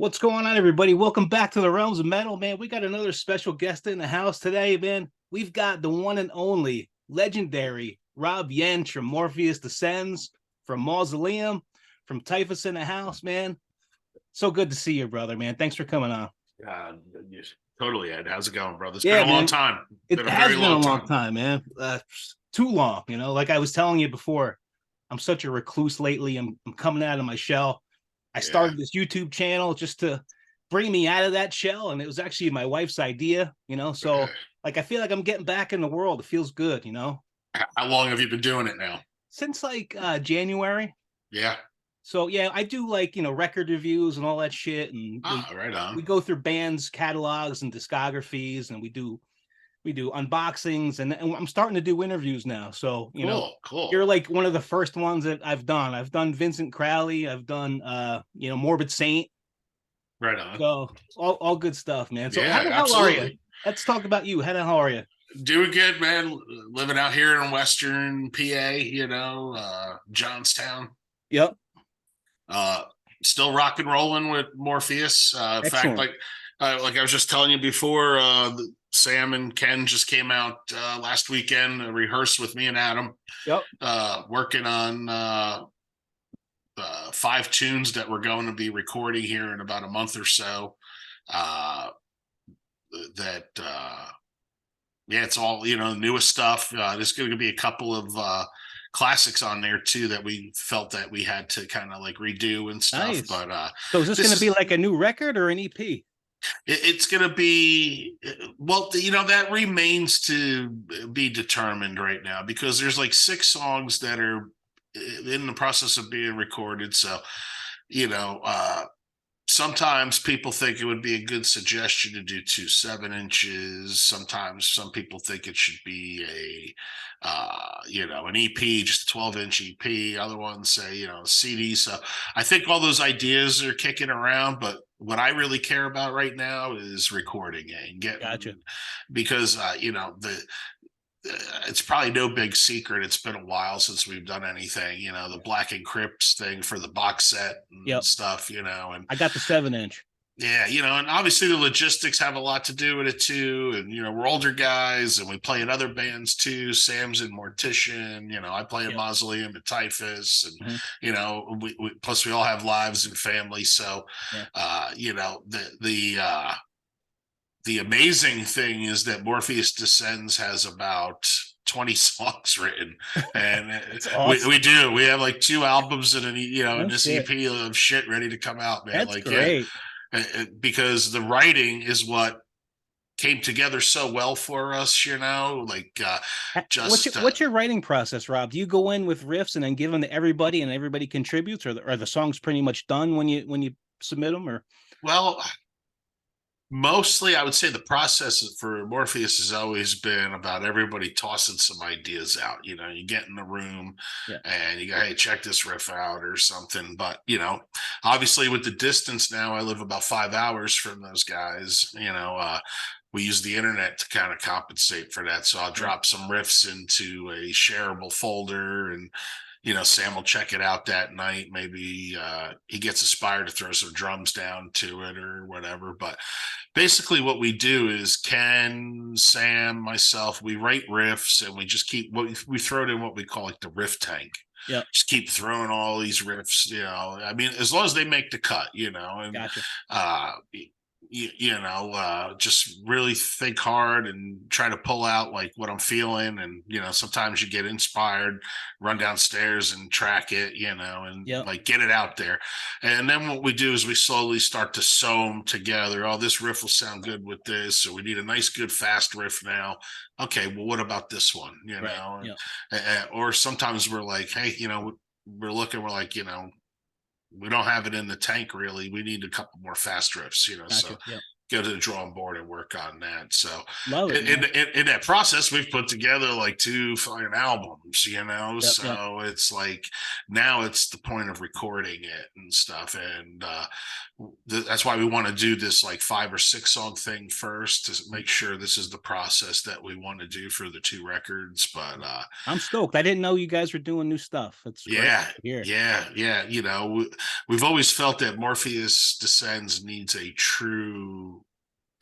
What's going on, everybody? Welcome back to the Realms of Metal, man. We got another special guest in the house today, man. We've got the one and only legendary Rob Yench from Morpheus Descends, from Mausoleum, from Typhus in the house, man. So good to see you, brother, man. Thanks for coming on. Uh, yes, totally, Ed. How's it going, brother? It's been Yeah, a long man. time. It Been a has very been a long long time. time, man. Too long, Like I was telling you before, I'm such a recluse lately. I'm coming out of my shell. I Yeah. started this YouTube channel just to bring me out of that shell, and it was actually my wife's idea. So like I feel like I'm getting back in the world. It feels good. How long have you been doing it now? Since like January. Yeah. So yeah, I do like record reviews and all that shit, and we Ah, right on. we go through bands catalogs and discographies, and we do unboxings, and I'm starting to do interviews now. So Cool, you're cool. like one of the first ones that I've done. I've done Vincent Crowley. I've done Morbid Saint. Right on. So all good stuff, man. So how Yeah, the hell are you? absolutely. Let's talk about you. How the hell are you? Doing good, man. Living out here in Western PA, Johnstown. Yep. Uh, Still rock and rolling with Morpheus. In fact, Excellent. like I was just telling you before, Sam and Ken just came out last weekend, rehearsed with me and Adam, Yep. working on 5 tunes that we're going to be recording here in about a month or so. Uh, that Yeah, it's all newest stuff. There's going to be a couple of classics on there too that we felt that we had to kind of like redo and stuff. Nice. But So is this going this to be is like a new record or an EP? it's going to be, well, that remains to be determined right now, because there's like 6 songs that are in the process of being recorded. So you know, sometimes people think it would be a good suggestion to do 2 7 inches. Sometimes some people think it should be an EP, just a 12-inch EP. Other ones say, CD. So I think all those ideas are kicking around, but what I really care about right now is recording and Gotcha. getting, because the it's probably no big secret. It's been a while since we've done anything, the Black and Crips thing for the box set and Yep. stuff, and I got the 7 inch. yeah, and obviously the logistics have a lot to do with it too. And, we're older guys and we play in other bands too. Sam's in Mortician, I play in Yep. Mausoleum and Typhus. And, Mhm. plus we all have lives and family. So, Yeah. the amazing thing is that Morpheus Descends has about 20 songs written, and That's we, awesome. we do. We have like 2 albums and in No this shit. EP of shit ready to come out, man. That's Like, yeah, great. because the writing is what came together so well for us, like What's your just what's your writing process, Rob? Do you go in with riffs and then give them to everybody and everybody contributes, or are the songs pretty much done when you submit them? Or well, mostly I would say the process for Morpheus has always been about everybody tossing some ideas out. You get in the room yeah, and you go, hey, check this riff out or something. But obviously with the distance now, I live about 5 hours from those guys. We use the internet to kind of compensate for that. So I'll yeah, drop some riffs into a shareable folder, and Sam will check it out that night. Maybe he gets inspired to throw some drums down to it or whatever. But basically what we do is Ken, Sam, myself, we write riffs and we just keep we throw it in what we call like the riff tank. yeah. Just keep throwing all these riffs, I mean, as long as they make the cut, and Gotcha. uh just really think hard and try to pull out like what I'm feeling. And sometimes you get inspired, run downstairs and track it, and Yeah, like get it out there. And then what we do is we slowly start to sew them together. Oh, this riff will sound good with this, so we need a nice good fast riff now. Okay, well, what about this one? right. Yeah, Or sometimes we're like, hey, we're looking, we're like, we don't have it in the tank really. We need a couple more fast riffs, so gotcha. Yeah, go to the drawing board and work on that. So Love it, man. in that process, we've put together like 2 fucking albums, you know. Yep, yep. So it's like now it's the point of recording it and stuff, and that's why we want to do this like 5 or 6 song thing first to make sure this is the process that we want to do for the 2 records. But I'm stoked. I didn't know you guys were doing new stuff. It's great to hear. yeah. You know, we've always felt that Morpheus Descends needs a true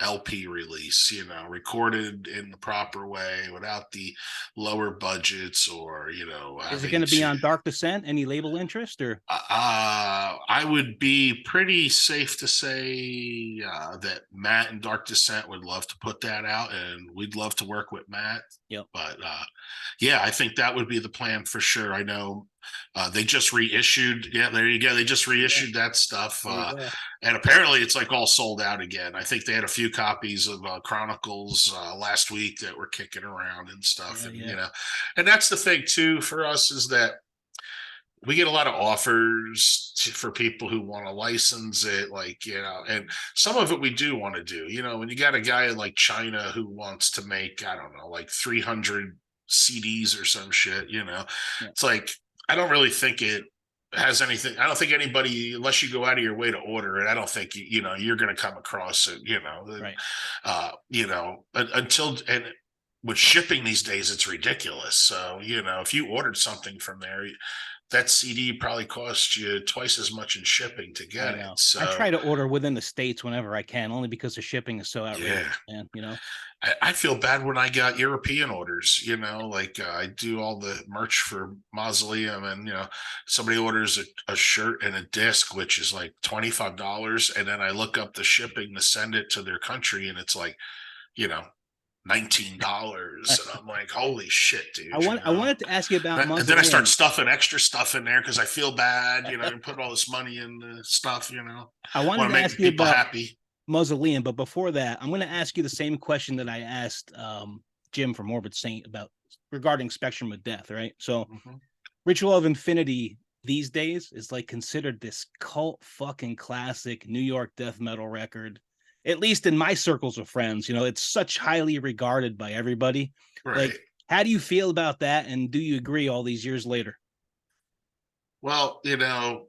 LP release, you know, recorded in the proper way without the lower budgets, or, you know, is it going to be on Dark Descent? Any label interest, or I would be pretty safe to say that Matt and Dark Descent would love to put that out, and we'd love to work with Matt. Yep. But yeah, I think that would be the plan for sure. I know they just reissued. Yeah, there you go. They just reissued that stuff. And apparently it's like all sold out again. I think they had a few copies of Chronicles last week that were kicking around and stuff. And, you know, and that's the thing too for us, is that we get a lot of offers for people who want to license it, like, you know, and some of it we do want to do, you know, when you got a guy in like China who wants to make, I don't know, like 300 CDs or some shit, you know, it's like, I don't really think it has anything. I don't think anybody, unless you go out of your way to order it, I don't think you know you're going to come across it, you know. You know, until, and with shipping these days, it's ridiculous. So, you know, if you ordered something from there, that CD probably cost you twice as much in shipping to get it. So I try to order within the States whenever I can, only because the shipping is so outrageous, man, you know. I feel bad when I got European orders, you know, like I do all the merch for Mausoleum, and, you know, somebody orders a shirt and a disc, which is like $25. And then I look up the shipping to send it to their country, and it's like, you know, $19. And I'm like, holy shit, dude. I wanted to ask you about Mausoleum. And then I start stuffing extra stuff in there because I feel bad, you know, and put all this money in the stuff, you know. I wanted to ask you about happy. Mausoleum, but before that, I'm going to ask you the same question that I asked Jim from Morbid Saint about regarding Spectrum of Death, right? So Ritual of Infinity these days is like considered this cult fucking classic New York death metal record, at least in my circles of friends. You know, it's such highly regarded by everybody. Like, how do you feel about that, and do you agree all these years later? Well, you know,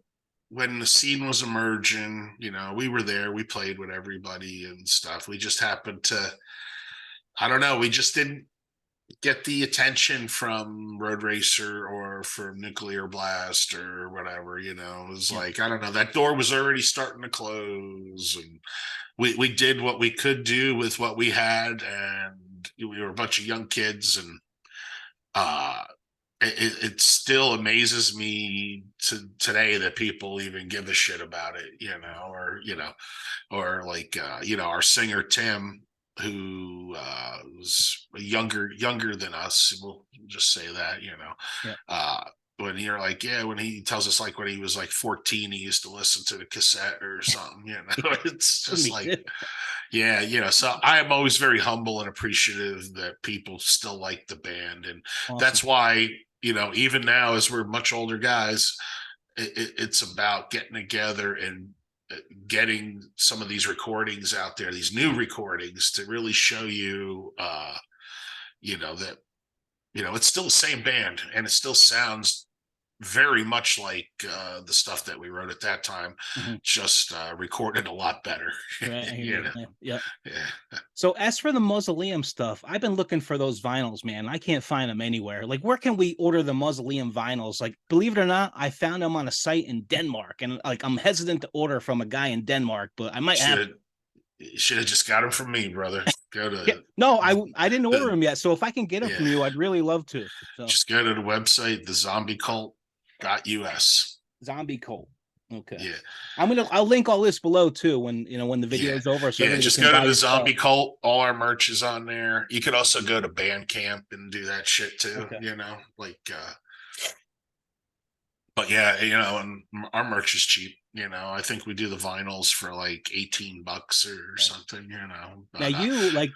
when the scene was emerging, you know, we were there, we played with everybody and stuff. We just happened to, I don't know, we just didn't get the attention from Road Racer or from Nuclear Blast or whatever, you know. It was like, I don't know, that door was already starting to close, and we did what we could do with what we had, and we were a bunch of young kids, and it still amazes me today that people even give a shit about it, you know, or, you know, or like, you know, our singer, Tim, who was younger than us, we'll just say that, you know, when you're like, when he tells us like when he was like 14, he used to listen to the cassette or something, you know. It's just like, you know, so I am always very humble and appreciative that people still like the band. And that's why, you know, even now as we're much older guys, it's about getting together and getting some of these recordings out there, these new recordings, to really show you, you know, that, you know, it's still the same band, and it still sounds very much like the stuff that we wrote at that time, just recorded a lot better. You know? Yeah. So as for the Mausoleum stuff, I've been looking for those vinyls, man. I can't find them anywhere. Like, where can we order the Mausoleum vinyls? Like, believe it or not, I found them on a site in Denmark, and like, I'm hesitant to order from a guy in Denmark, but I might have. You should have just got them from me, brother. Go to no, I didn't order them yet. So if I can get them from you, I'd really love to. So just go to the website, thezombiecult.us. Zombie Cult. Okay. Yeah. I'll link all this below too when the video is over. So just go to the Zombie Cult. All our merch is on there. You could also go to Bandcamp and do that shit too. You know, like but yeah, you know, and our merch is cheap. You know, I think we do the vinyls for like $18 or something, you know. Now you like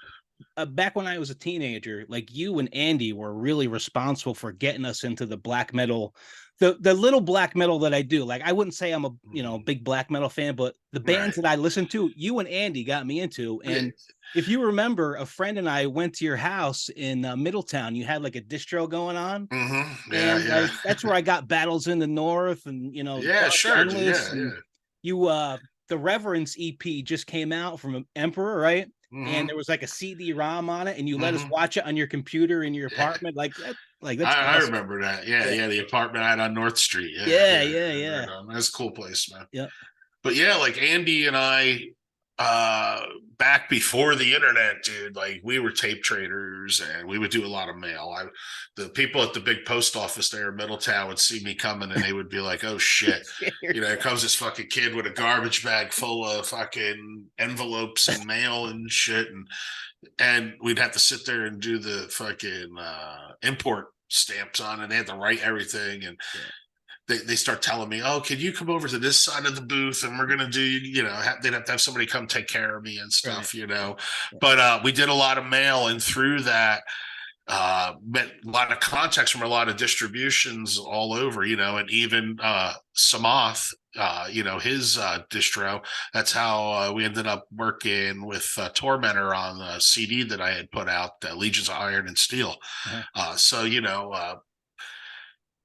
back when I was a teenager, like you and Andy were really responsible for getting us into the black metal the little black metal that I do, like I wouldn't say I'm a Mhm. big black metal fan, but the bands Right. that I listen to, you and Andy got me into. And if you remember, a friend and I went to your house in Middletown. You had like a distro going on, Yeah, and yeah. like that's where I got Battles in the North and Yeah, Dark sure. Endless, Yeah, and yeah. you the Reverence EP just came out from Emperor, right? And Hmm. there was like a CD-ROM on it, and you let us Hmm. watch it on your computer in your Yeah. apartment. Like that's I awesome. remember that. Yeah, Yeah, yeah. The apartment I had on North Street. Yeah, yeah, yeah. yeah, Right yeah, on. That's a cool place, man. yeah. But yeah, like Andy and I, uh, back before the internet, dude, like we were tape traders and we would do a lot of mail. The people at the big post office there in Middletown would see me coming and they would be like, "Oh shit." Here comes this fucking kid with a garbage bag full of fucking envelopes and mail and shit. And we'd have to sit there and do the fucking import stamps on it. They had to write everything. And Yeah, they start telling me, "Oh, can you come over to this side of the booth and we're gonna do, they'd have to have somebody come take care of me and right. stuff." Yeah, But we did a lot of mail, and through that, met a lot of contacts from a lot of distributions all over, and even Samoth, his distro. That's how we ended up working with Tormentor on the CD that I had put out, Legions of Iron and Steel. uh-huh. So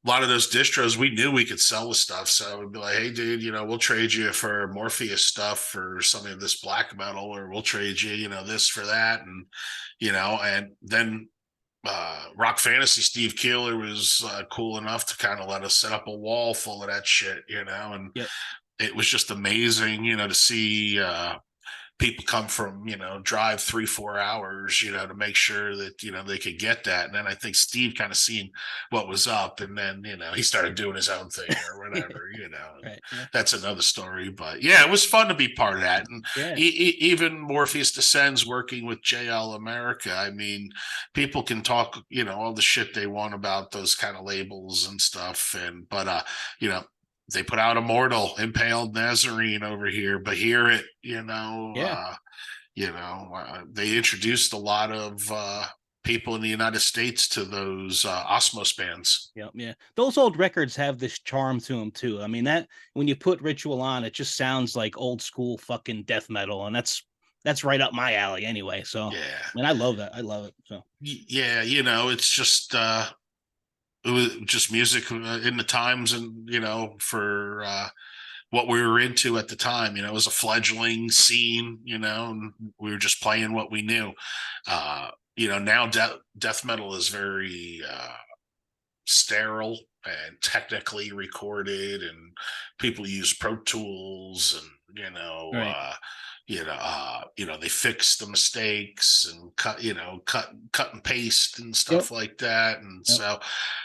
a lot of those distros, we knew we could sell the stuff. So we'd be like, "Hey, dude, we'll trade you for Morpheus stuff for some of this black metal, or we'll trade you, this for that." And then Rock Fantasy Steve Keeler was cool enough to kind of let us set up a wall full of that shit, and Yep. it was just amazing, to see people come from, drive 3-4 hours, to make sure that, they could get that. And then I think Steve kind of seen what was up, and then, he started doing his own thing or whatever, and Right. Yeah. that's another story. But yeah, it was fun to be part of that. And Yeah. even Morpheus Descends working with JL America. I mean, people can talk, all the shit they want about those kind of labels and stuff. But you know, they put out Immortal, Impaled Nazarene over here, but here it, Yeah. they introduced a lot of people in the United States to those Osmos bands. Yep. Yeah. Those old records have this charm to them too. I mean, that when you put Ritual on, it just sounds like old school fucking death metal, and that's right up my alley anyway. So, Yeah, and I love that. I love it. So, yeah, it's just it was just music in the times, and for what we were into at the time. It was a fledgling scene, and we were just playing what we knew. Now death metal is very sterile and technically recorded, and people use Pro Tools, and right. they fix the mistakes and cut and paste and Yep. stuff like that. And Yep. so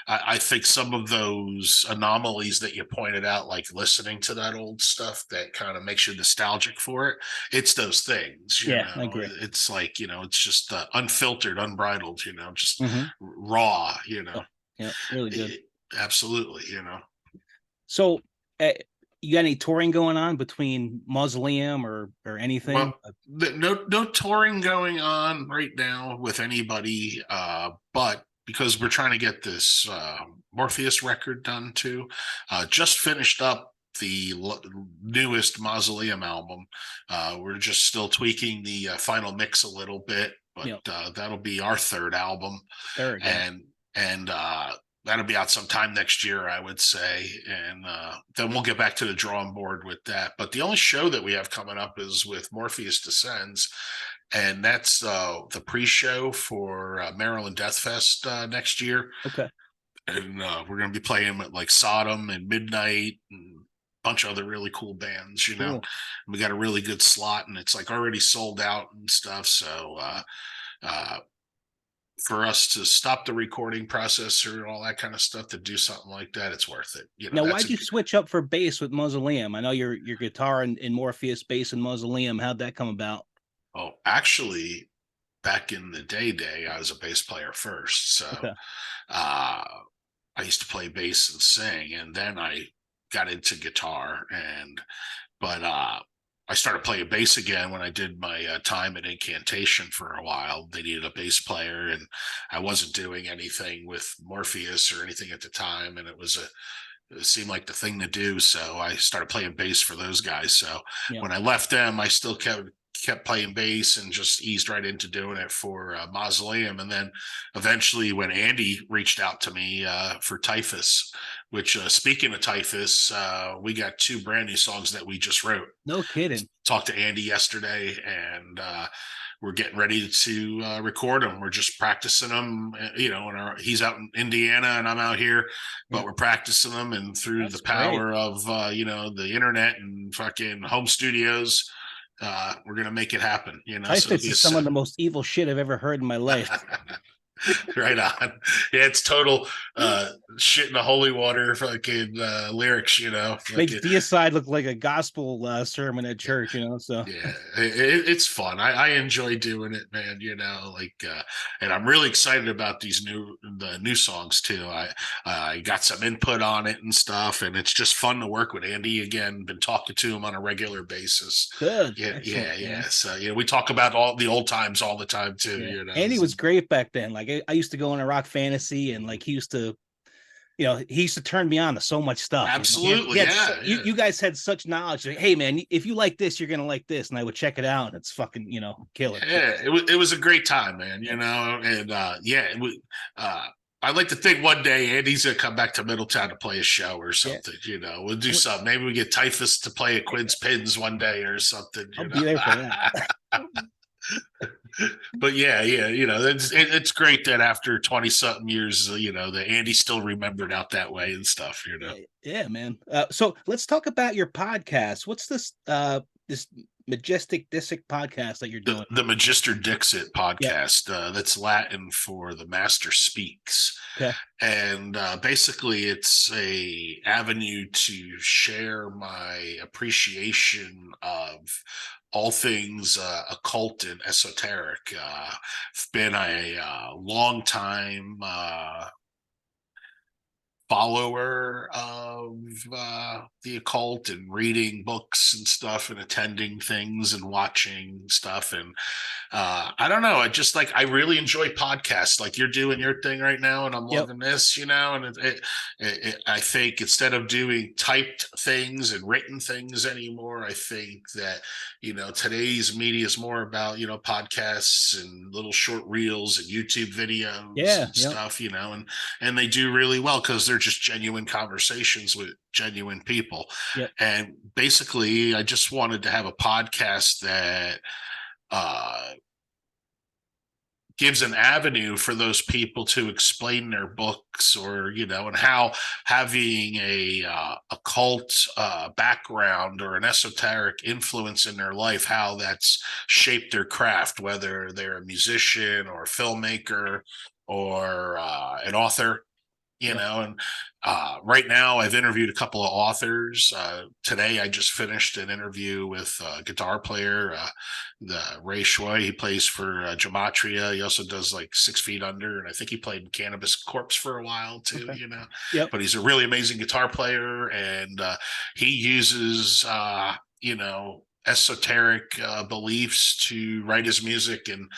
I think some of those anomalies that you pointed out, like listening to that old stuff that kind of makes you nostalgic for it, it's those things. Yeah, I agree. It's like, it's just unfiltered, unbridled, just Mm-hmm. raw. Yep. Yep. Really good. It, absolutely. So, you got any touring going on between Mausoleum or anything? Well, no touring going on right now with anybody, but because we're trying to get this Morpheus record done too. Just finished up the newest Mausoleum album. We're just still tweaking the final mix a little bit, but Yep. that'll be our third album. Third. Yeah. And that'll be out sometime next year, I would say. And then we'll get back to the drawing board with that. But the only show that we have coming up is with Morpheus Descends, and that's the pre-show for Maryland Death Fest next year. Okay. And we're going to be playing with like Sodom and Midnight and a bunch of other really cool bands. Cool. We got a really good slot, and it's like already sold out and stuff. So uh, for us to stop the recording process or all that kind of stuff to do something like that, it's worth it. Now, That's why'd you switch up for bass with Mausoleum? I know your guitar in Morpheus, bass in Mausoleum. How'd that come about? oh, actually, back in the day, I was a bass player first. So Okay. uh, I used to play bass and sing, and then I got into guitar. But I started playing bass again when I did my time at Incantation for a while. They needed a bass player, and I wasn't doing anything with Morpheus or anything at the time, and it was it seemed like the thing to do. So I started playing bass for those guys. So Yeah. when I left them, I still kept playing bass and just eased right into doing it for Mausoleum. And then eventually when Andy reached out to me for Typhus, which speaking of Typhus, we got 2 brand new songs that we just wrote. No kidding. Talked to Andy yesterday, and we're getting ready to record them. We're just practicing them, he's out in Indiana and I'm out here, but Yeah. we're practicing them, and through That's the great. power of the internet and fucking home studios, we're gonna make it happen. So it'll Typhus be is some of the most evil shit I've ever heard in my life. right on. Yeah, it's total shit in the holy water fucking lyrics, Makes like deicide look like a gospel sermon at church, so yeah, it's fun. I enjoy doing it, man. And I'm really excited about the new songs too. I got some input on it and stuff, and it's just fun to work with Andy again. Been talking to him on a regular basis. good. Yeah, Excellent, yeah. man. So we talk about all the old times all the time too. Yeah. Andy So, was great back then. Like I used to go in a rock fantasy, and like he used to, he used to turn me on to so much stuff. absolutely, You guys had such knowledge. Like, hey man, if you like this, you're gonna like this, and I would check it out, and it's fucking, killer. Yeah, it was a great time, man. Yeah. And I'd like to think one day Andy's gonna come back to Middletown to play a show or Yeah. something. We'll do something. Maybe we get Typhus to play at Quinn's Pins one day or something. I'll be there for that. But yeah, it's great that after 20 something years, that Andy still remembered out that way and stuff. Yeah, man. So let's talk about your podcast. What's this Majestic Dixit podcast that you're doing? The Magister Dixit Yeah. podcast. That's Latin for the Master Speaks. Okay. And basically it's a avenue to share my appreciation of all things occult and esoteric. I've been a long time follower of the occult and reading books and stuff and attending things and watching stuff. And I don't know, I really enjoy podcasts like you're doing your thing right now, and I'm Yep. loving this, and I think instead of doing typed things and written things anymore, I think that today's media is more about podcasts and little short reels and YouTube videos and stuff, and they do really well because they're just genuine conversations with genuine people. Yep. And basically I just wanted to have a podcast that gives an avenue for those people to explain their books, or and how having a occult background or an esoteric influence in their life, how that's shaped their craft, whether they're a musician or a filmmaker or an author. And right now I've interviewed a couple of authors. Today I just finished an interview with a guitar player, the Ray Choi. He plays for Gematria. He also does like 6 Feet Under, and I think he played in Cannabis Corpse for a while too. Okay. Yep. But he's a really amazing guitar player, and he uses esoteric beliefs to write his music, and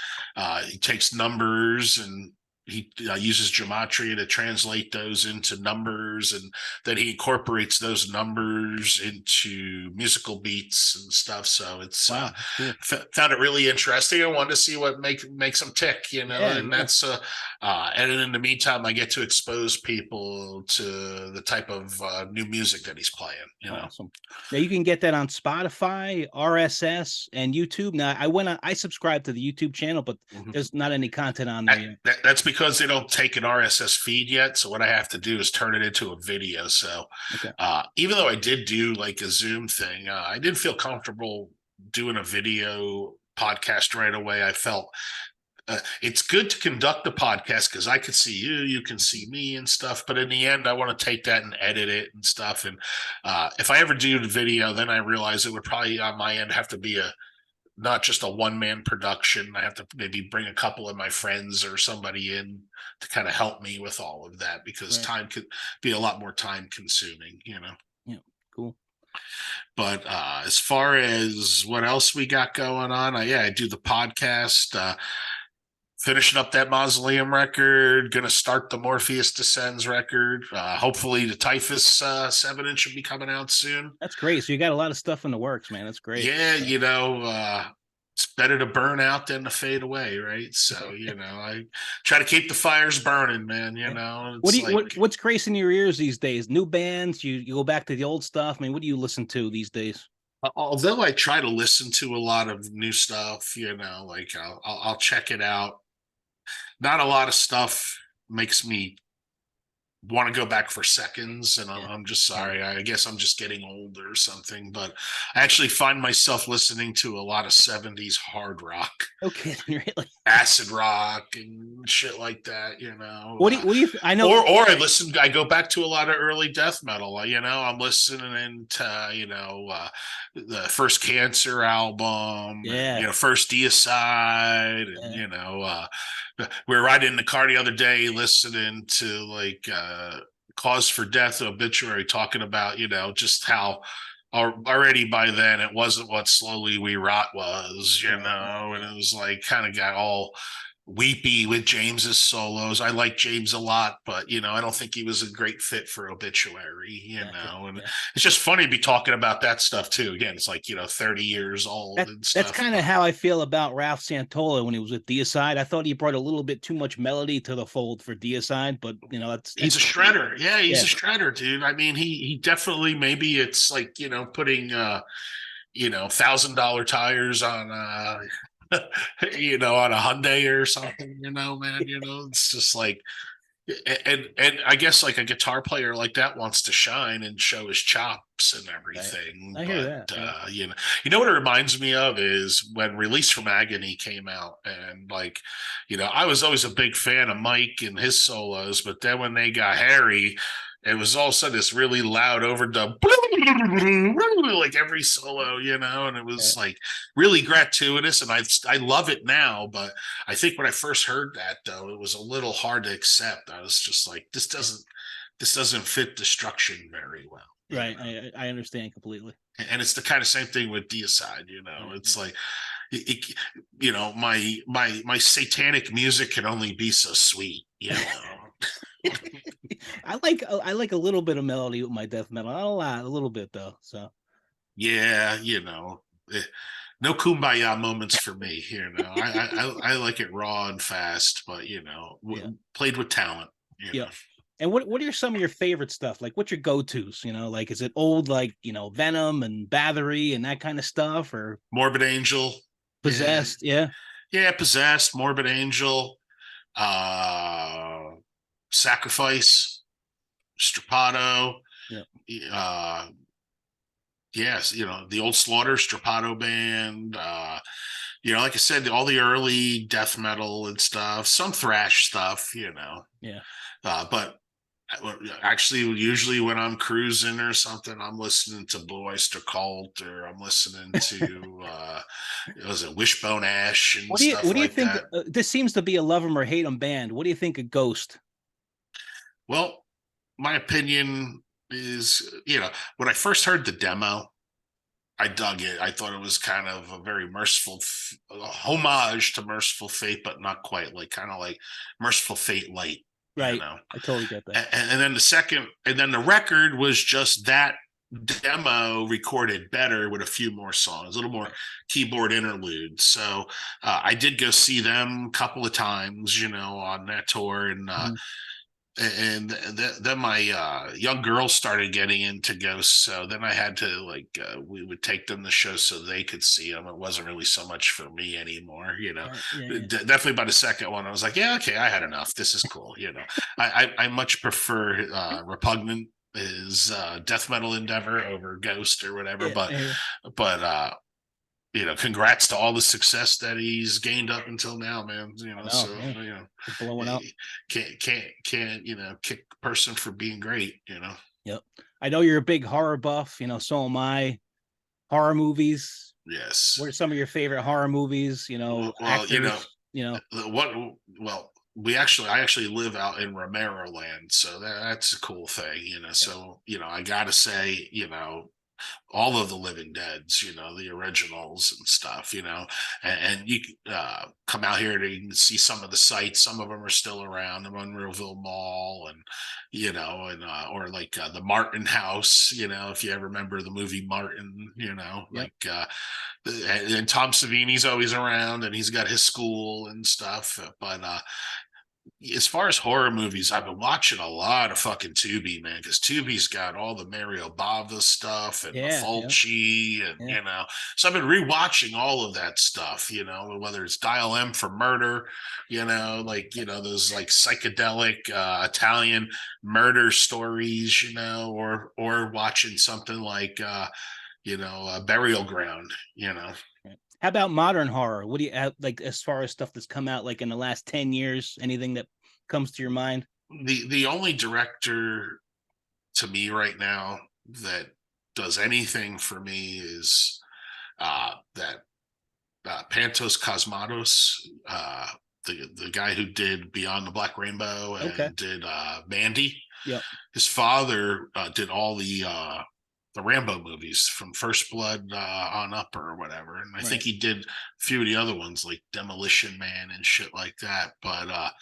he takes numbers, and he uses gematria to translate those into numbers, and then he incorporates those numbers into musical beats and stuff. So it's Wow, cool. Found it really interesting. I wanted to see what makes them tick, and that's and in the meantime I get to expose people to the type of new music that he's playing. Awesome. Now you can get that on Spotify, RSS, and YouTube. Now I subscribed to the YouTube channel, but there's not any content on there yet. That's because they don't take an RSS feed yet. So what I have to do is turn it into a video. So even though I did do like a Zoom thing, I didn't feel comfortable doing a video podcast right away. I felt it's good to conduct the podcast because I could see you can see me and stuff. But in the end, I want to take that and edit it and stuff. And if I ever do the video, then I realize it would probably on my end have to be not just a one-man production. I have to maybe bring a couple of my friends or somebody in to kind of help me with all of that, because time could be a lot more time consuming, Yeah, cool. But as far as what else we got going on, I do the podcast. finishing up that Mausoleum record, gonna start the Morpheus Descends record. Hopefully the Typhus 7-inch should be coming out soon. That's great. So you got a lot of stuff in the works, man. That's great. Yeah, it's better to burn out than to fade away, right? So, I try to keep the fires burning, man. What It's do you like what's gracing your ears these days? New bands? You go back to the old stuff? I mean, what do you listen to these days? although I try to listen to a lot of new stuff, like I'll check it out. Not a lot of stuff makes me want to go back for seconds, and Yeah. I'm just sorry. I guess I'm just getting older or something, but I actually find myself listening to a lot of 70s hard rock, Okay, really. acid rock and shit like that, I know. or I go back to a lot of early death metal. I'm listening to, the first Cancer album, and, Yeah. first Deicide, and, Yeah. we were riding in the car the other day listening to like Cause for Death obituary, talking about, just how already by then it wasn't what Slowly We Rot was, and it was like kind of got all weepy with James's solos. I like James a lot, but I don't think he was a great fit for obituary, Gotcha. and Yeah. it's just funny to be talking about that stuff too. Again, it's like 30 years old and That's stuff, kind of but how I feel about Ralph Santola when he was with Deicide. I thought he brought a little bit too much melody to the fold for Deicide, but that's he's he's a shredder. Yeah, he's yeah, a shredder, dude. I mean, he definitely, maybe it's like, putting $1,000 tires on on a Hyundai or something, man. It's just like, and I guess like a guitar player like that wants to shine and show his chops and right. everything. I hear But that. Yeah. what it reminds me of is when Release from Agony came out, and like, I was always a big fan of Mike and his solos, but then when they got Harry, it was all of a sudden this really loud overdub, like every solo, and it Yeah. was like really gratuitous, and I love it now, but I think when I first heard that, though, it was a little hard to accept. I was just like, this doesn't fit Destruction very well, Right. I understand completely. And it's the kind of same thing with Deicide. Yeah. It's like, my satanic music can only be so sweet. I like a little bit of melody with my death metal. Not a lot, a little bit though. So Yeah, no kumbaya moments for me. I like it raw and fast, but yeah. played with talent. Yeah. And what are some of your favorite stuff? Like what's your go-tos? Like is it old like, Venom and Bathory and that kind of stuff or Morbid Angel. Yeah, Possessed? Yeah. yeah, Possessed, Morbid Angel, uh, Sacrifice, Strapato, Yeah. uh, yes, the old Slaughter Strapato band, like I said, all the early death metal and stuff, some thrash stuff, Yeah. but actually, usually when I'm cruising or something, I'm listening to Blue Oyster Cult, or I'm listening to was it Wishbone Ash and stuff What do you like think? that. This seems to be a love 'em or hate 'em band. What do you think of Ghost? Well, my opinion is, when I first heard the demo, I dug it. I thought it was kind of a very merciful homage to Merciful Fate, but not quite, like kind of like Merciful Fate light, you Right. know. I totally get that. And then the record was just that demo recorded better with a few more songs, a little more keyboard interludes. So I did go see them a couple of times, on that tour, and then my young girls started getting into ghosts, so then I had to we would take them to shows so they could see them. It wasn't really so much for me anymore, Right. Yeah. definitely by the second one I was like, yeah, okay, I had enough, this is cool. I much prefer Repugnant is death metal endeavor over Ghost or whatever, Yeah. but Yeah. but congrats to all the success that he's gained up until now, man. So Yeah. Blowing up. can't kick a person for being great. Yep. I know you're a big horror buff. So am I. Horror movies. What are Yes. some of your favorite horror movies? Well, Actors. what? Well, I actually live out in Romero land, so that's a cool thing. So I gotta say, all of the Living Deads, the originals and stuff, and you come out here to see some of the sites. Some of them are still around, the Monroeville Mall, and or like the Martin House, if you ever remember the movie Martin, Yep. and Tom Savini's always around, and he's got his school and stuff. But as far as horror movies, I've been watching a lot of fucking Tubi, man, because Tubi's got all the Mario Bava stuff and the Yeah. Yeah. Fulci, and Yeah. so I've been rewatching all of that stuff, whether it's Dial M for Murder, those like psychedelic Italian murder stories, or watching something like Burial Ground, Right. How about modern horror? What do you have, like, as far as stuff that's come out like in the last 10 years? Anything that comes to your mind? The only director to me right now that does anything for me is that Pantos Cosmatos, the guy who did Beyond the Black Rainbow Okay. and did Mandy. Yep. His father did all the Rambo movies from First Blood on up or whatever, and I think he did a few of the other ones like Demolition Man and shit like that. But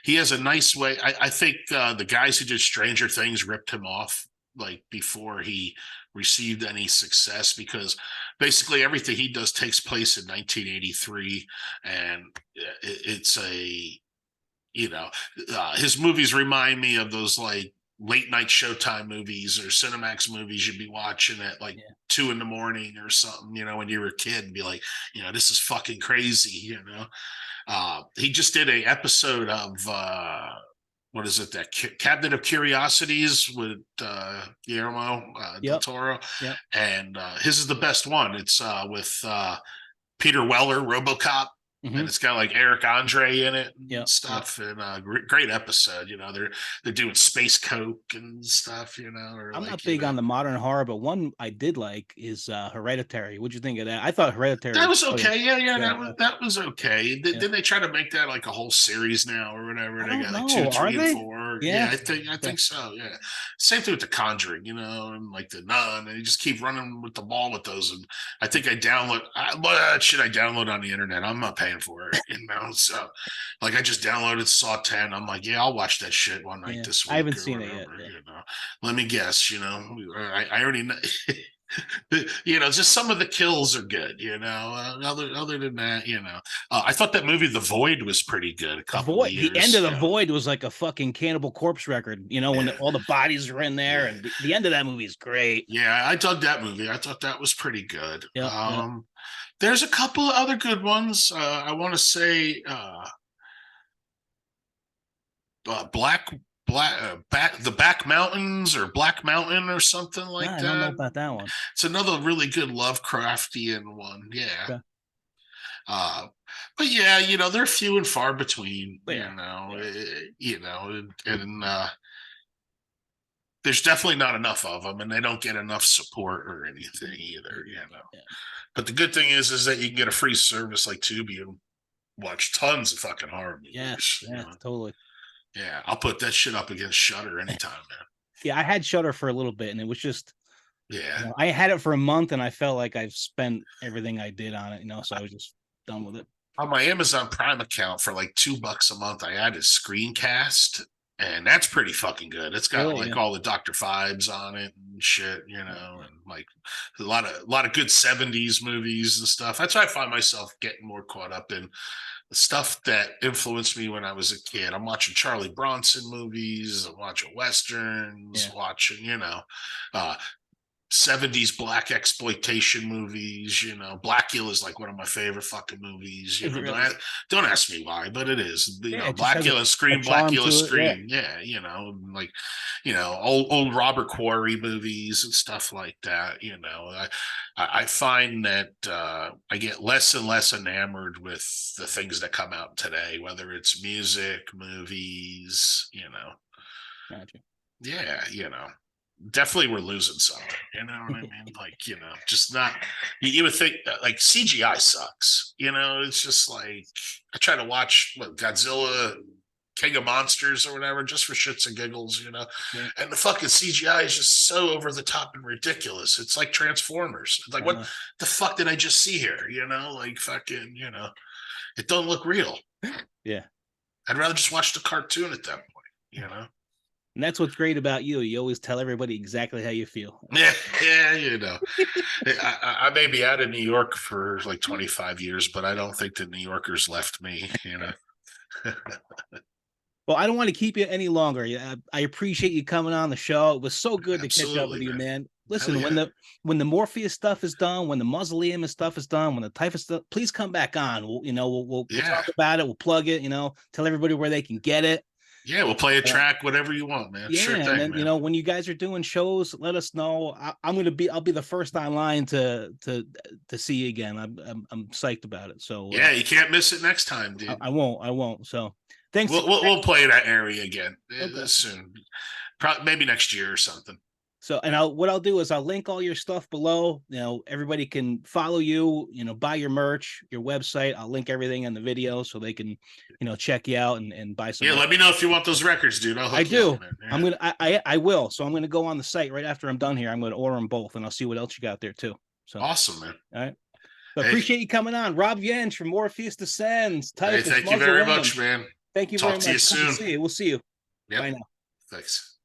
he has a nice way. I think the guys who did Stranger Things ripped him off like before he received any success, because basically everything he does takes place in 1983, and it's his movies remind me of those like late night Showtime movies or Cinemax movies you'd be watching at like 2 a.m. or something, when you were a kid, and be like, this is fucking crazy. He just did a episode of what is it, that Cabinet of Curiosities with Guillermo del Toro. Yep. And his is the best one. It's with Peter Weller, RoboCop. Mm-hmm. And it's got like Eric Andre in it and stuff. Yep. And great episode. They're doing space coke and stuff. Or I'm like, not big on the modern horror, but one I did like is Hereditary. What'd you think of that? I thought Hereditary that was brilliant. okay. That was okay. Didn't they try to make that like a whole series now or whatever? I They don't got like know. 2, 3, Are and they? 4. Yeah. I think so. Yeah. Same thing with The Conjuring, and like The Nun, and you just keep running with the ball with those. And I think I what should I download on the internet? I'm not paying for it, So like I just downloaded Saw 10. I'm like, yeah, I'll watch that shit one night this week. I haven't or seen whatever, it yet. Let me guess, I already know. Just some of the kills are good, other than that, I thought that movie The Void was pretty good a couple of years. The end of The Void was like a fucking Cannibal Corpse record, when all the bodies are in there, and the end of that movie is great. Yeah, I dug that movie. I thought that was pretty good. Yep. There's a couple of other good ones. I want to say the Back Mountains or Black Mountain or something like that. I don't know about that one. It's another really good Lovecraftian one. Yeah. Okay. But yeah, they're few and far between. And there's definitely not enough of them, and they don't get enough support or anything either. Yeah. But the good thing is that you can get a free service like Tubi and watch tons of fucking horror movies. Yeah, totally. Yeah, I'll put that shit up against Shudder anytime, man. Yeah, I had Shudder for a little bit, and it was just, I had it for a month, and I felt like I've spent everything I did on it, so I was just done with it. On my Amazon Prime account for like $2 a month, I added Screencast, and that's pretty fucking good. It's got all the Dr. Phibes on it and shit, and like a lot of good 70s movies and stuff. That's why I find myself getting more caught up in the stuff that influenced me when I was a kid. I'm watching Charlie Bronson movies, I'm watching Westerns, watching, 70s black exploitation movies. Blackula is like one of my favorite fucking movies. Don't ask me why, but it is. Blackula, Scream, Blackula, Scream. Like old Robert Quarry movies and stuff like that. I find that I get less and less enamored with the things that come out today, whether it's music, movies. Gotcha. Yeah, definitely we're losing something, you know what I mean? Like, just not, you would think that, like, CGI sucks, it's just like, I try to watch Godzilla King of Monsters or whatever, just for shits and giggles, you know. Yeah. And the fucking CGI is just so over the top and ridiculous. It's like Transformers. It's like, what the fuck did I just see here? You know, like fucking, you know, it don't look real. Yeah. I'd rather just watch the cartoon at that point, you know. And that's what's great about you. You always tell everybody exactly how you feel. Yeah, you know. I may be out of New York for like 25 years, but I don't think the New Yorkers left me, you know. Well, I don't want to keep you any longer. I appreciate you coming on the show. It was so good to catch up with you, man. Listen, when the Morpheus stuff is done, when the Mausoleum and stuff is done, when the Typhus stuff, please come back on. We'll talk about it. We'll plug it. Tell everybody where they can get it. Yeah, we'll play a track, whatever you want, man. Yeah, sure thing, and then man. when you guys are doing shows, let us know. I'll be the first online to see you again. I'm psyched about it. So yeah, you can't miss it next time, dude. I won't. So thanks. We'll play that area again soon, maybe next year or something. So, and what I'll do is I'll link all your stuff below. Everybody can follow you. Buy your merch, your website. I'll link everything in the video so they can, check you out and buy some. Yeah, let me know if you want those records, dude. I do. I will. So I'm gonna go on the site right after I'm done here. I'm gonna order them both, and I'll see what else you got there too. So awesome, man. All right. So appreciate you coming on, Rob Yench from Morpheus Descends. Hey, thank you very much, man. Thank you very much. Talk to you soon. We'll see you. Yep. Bye now. Thanks.